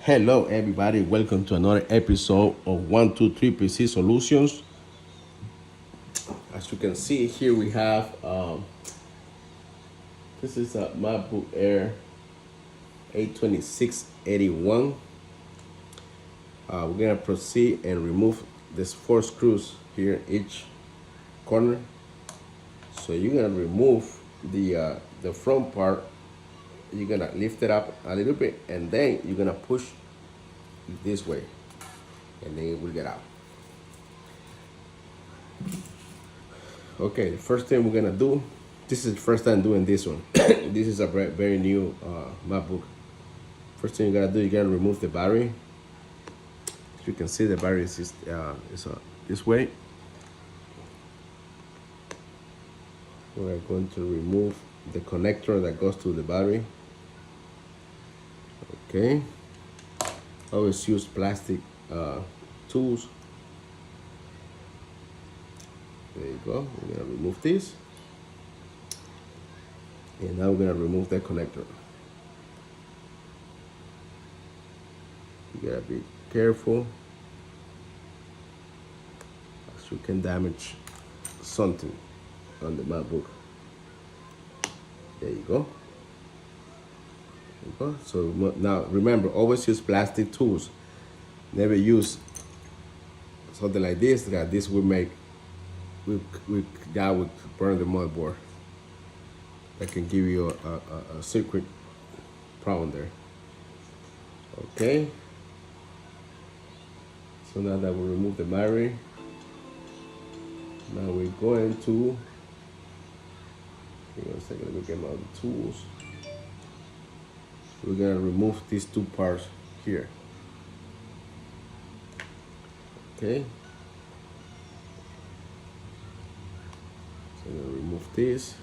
Hello, everybody. Welcome to another episode of 123 PC Solutions. As you can see here, we have this is a Macbook Air a2681. We're gonna proceed and remove these 4 screws here in each corner. So you're gonna remove the front part. You're gonna lift it up a little bit, and then you're gonna push this way, and then it will get out. Okay, the first thing we're gonna do, this is the first time doing this one. This is a very new MacBook. First thing you gotta do, you gotta remove the battery. As you can see, the battery is this way. We're going to remove the connector that goes to the battery. Okay. Always use plastic tools. There you go. We're gonna remove this. And now we're gonna remove that connector. You gotta be careful, as you can damage something on the MacBook. There you go. There you go. So now remember, always use plastic tools. Never use something like this, that this will make that would burn the motherboard. That can give you a circuit problem there. Okay. So now that we remove the battery, now we're going to, hang on a second, let me get my other tools. We're gonna remove these 2 parts here. Okay. So I'm gonna remove this.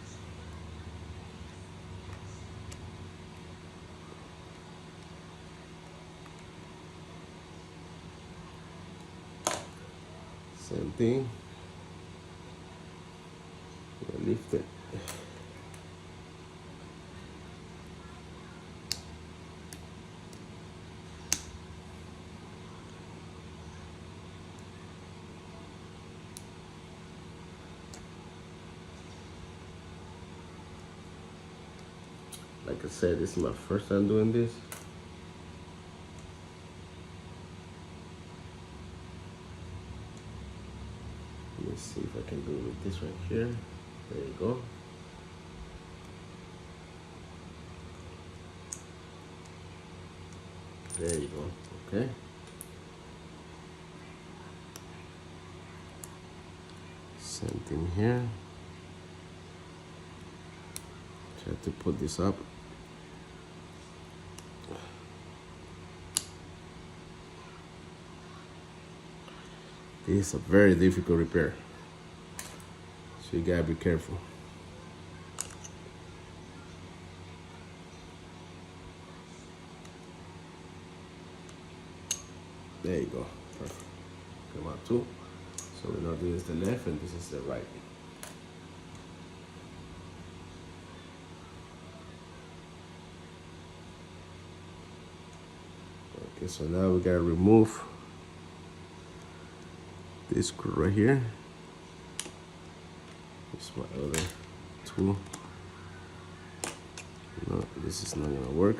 Same thing. Lift it. Like I said, this is my first time doing this. Let me see if I can do it with this right here. There you go. There you go. Okay. Same thing here. Try to put this up. This is a very difficult repair, so you gotta be careful. There you go. Perfect. Come out too. So we know this is the left and this is the right. Okay, so now we gotta remove this screw right here. This is my other tool. No, this is not gonna work.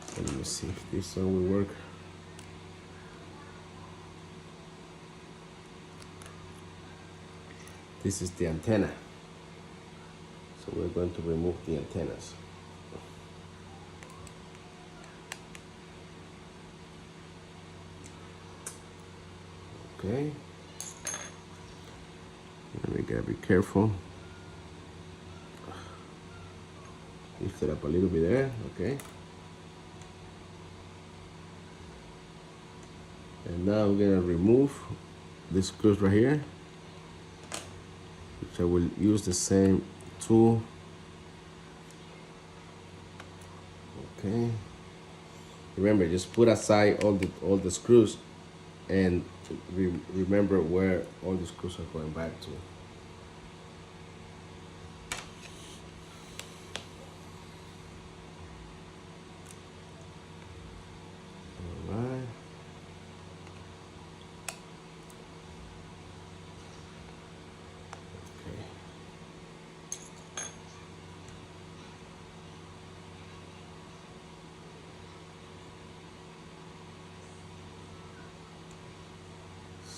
So let me see if this one will work. This is the antenna. So we're going to remove the antennas. Okay. And we gotta be careful. Lift it up a little bit there, okay. And now we're gonna remove the screws right here, which I will use the same tool. Okay. Remember, just put aside all the screws, and remember where all the screws are going back to.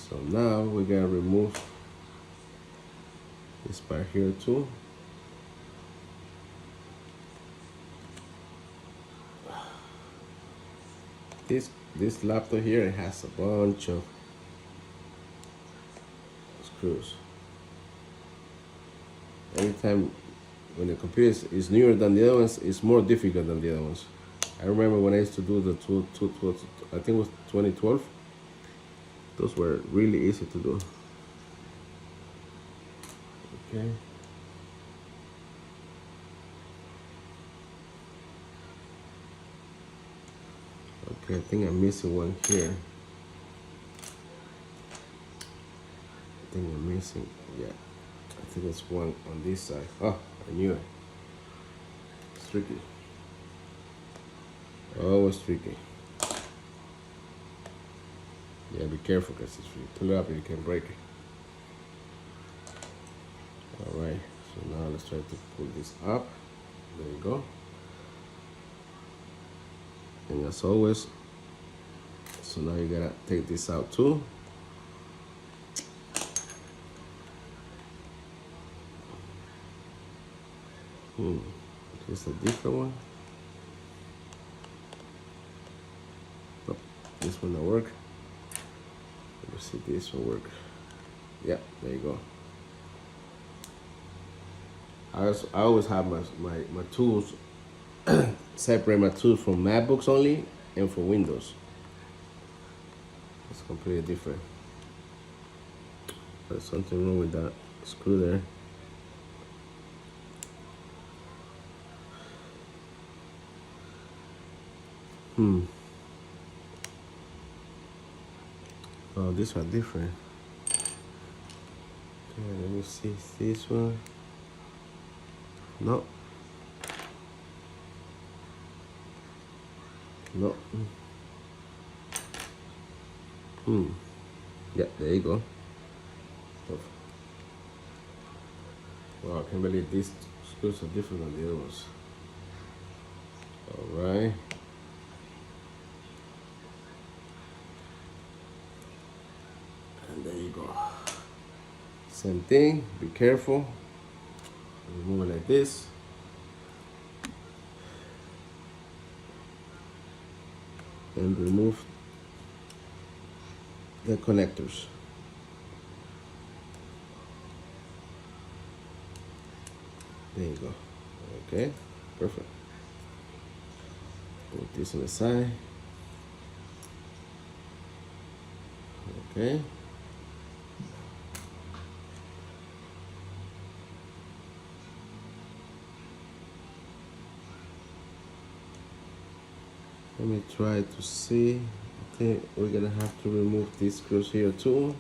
So now we're gonna remove this part here too. This laptop here, it has a bunch of screws. Every time when the computer is newer than the other ones, it's more difficult than the other ones. I remember when I used to do the I think it was 2012. Those were really easy to do. Okay. Okay, I think I'm missing one here. I think I'm missing, yeah. I think it's one on this side. Oh, I knew it. It's tricky. Always tricky. Yeah, be careful because if you pull it up, you can break it. All right, so now let's try to pull this up. There you go. And as always, so now you gotta take this out too. Here's a different one. Oh, this one don't work. Let me see, this will work. Yeah, there you go. I always have my tools, separate my tools from Macbooks only and for Windows. It's completely different. There's something wrong with that screw there. Oh, this one different. Okay, let me see this one. No. No. Yeah, there you go. Wow, I can't believe these screws are different than the other ones. All right. And there you go. Same thing, be careful. Remove it like this. And remove the connectors. There you go. Okay, perfect. Put this on the side. Okay. Let me try to see. I think we're gonna have to remove these screws here too.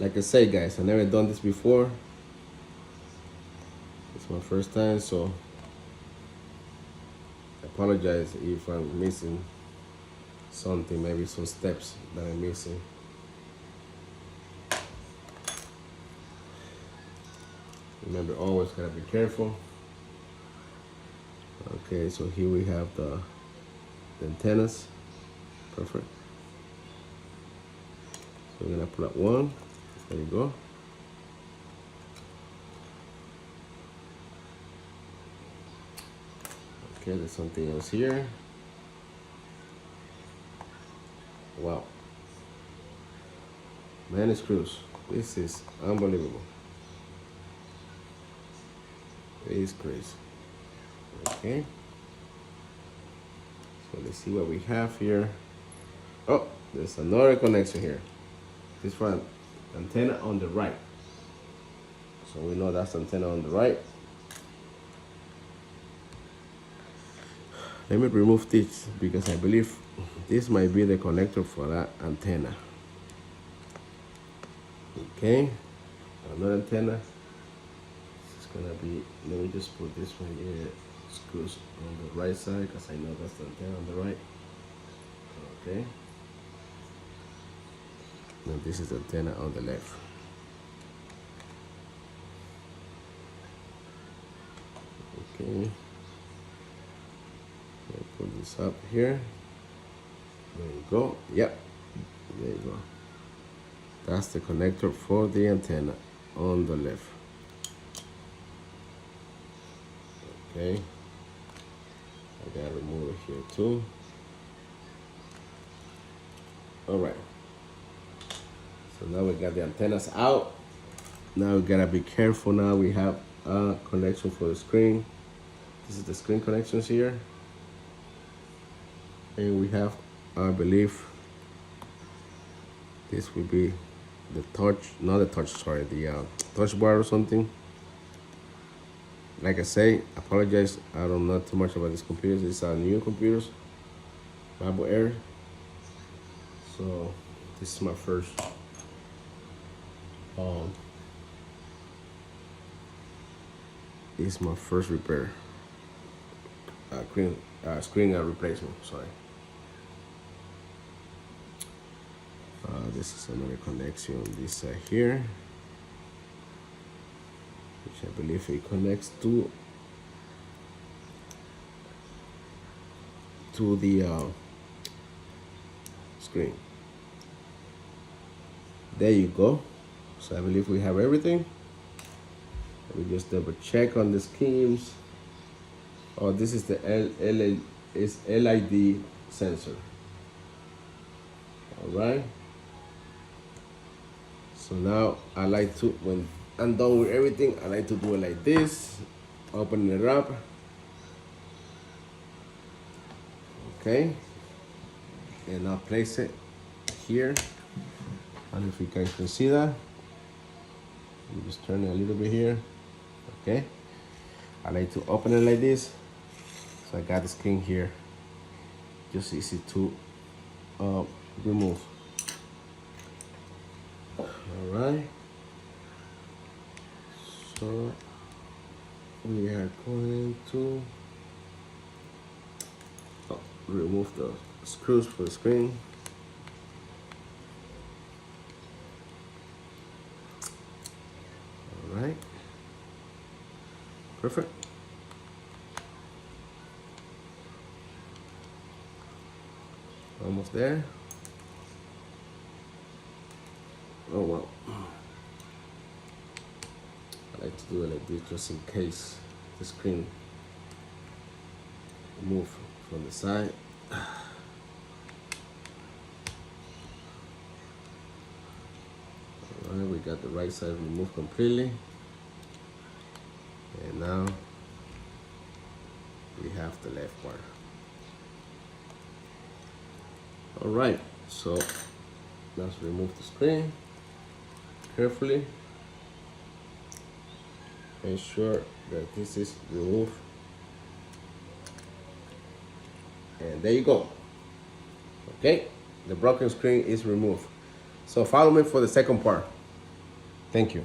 Like I say, guys, I've never done this before. It's my first time, so I apologize if I'm missing something, maybe some steps that I'm missing. Remember, always gotta be careful. Okay, so here we have the antennas. Perfect. So we're gonna pull up one. There you go. Okay, there's something else here. Wow. Many screws. This is unbelievable. It is crazy. Okay. So let's see what we have here. Oh, there's another connection here. This one, antenna on the right. So we know that's antenna on the right. Let me remove this because I believe this might be the connector for that antenna. Okay, another antenna. It's gonna be, let me just put this one here, screws on the right side because I know that's the antenna on the right. Okay. Now this is the antenna on the left. Okay. Put this up here. There you go. Yep. There you go. That's the connector for the antenna on the left. Okay, I gotta remove it here too. All right, so now we got the antennas out. Now we gotta be careful. Now we have a connection for the screen. This is the screen connections here. And we have, I believe, this will be the touch, not the touch, sorry, the touch bar or something. Like I say, apologize, I don't know too much about these computers. These are new computers, Macbook Air. So this is my first repair. Screen replacement, sorry. This is another connection on this side here, which I believe it connects to the screen. There you go. So I believe we have everything. Let me just double check on the schemes. Oh, this is the LID sensor. All right. So now I like to, when I'm done with everything, I like to do it like this. Open it up. Okay. And I'll place it here. I don't know if you guys can see that. You just turn it a little bit here. Okay. I like to open it like this. So I got the screen here. Just easy to remove. Alright. So we are going to remove the screws for the screen. Alright. Perfect. Almost there. Oh wow. I like to do it like this just in case the screen move from the side. Alright, we got the right side removed completely. And now we have the left part. Alright, so let's remove the screen carefully. Make sure that this is removed. And there you go. Okay, the broken screen is removed. So follow me for the second part. Thank you.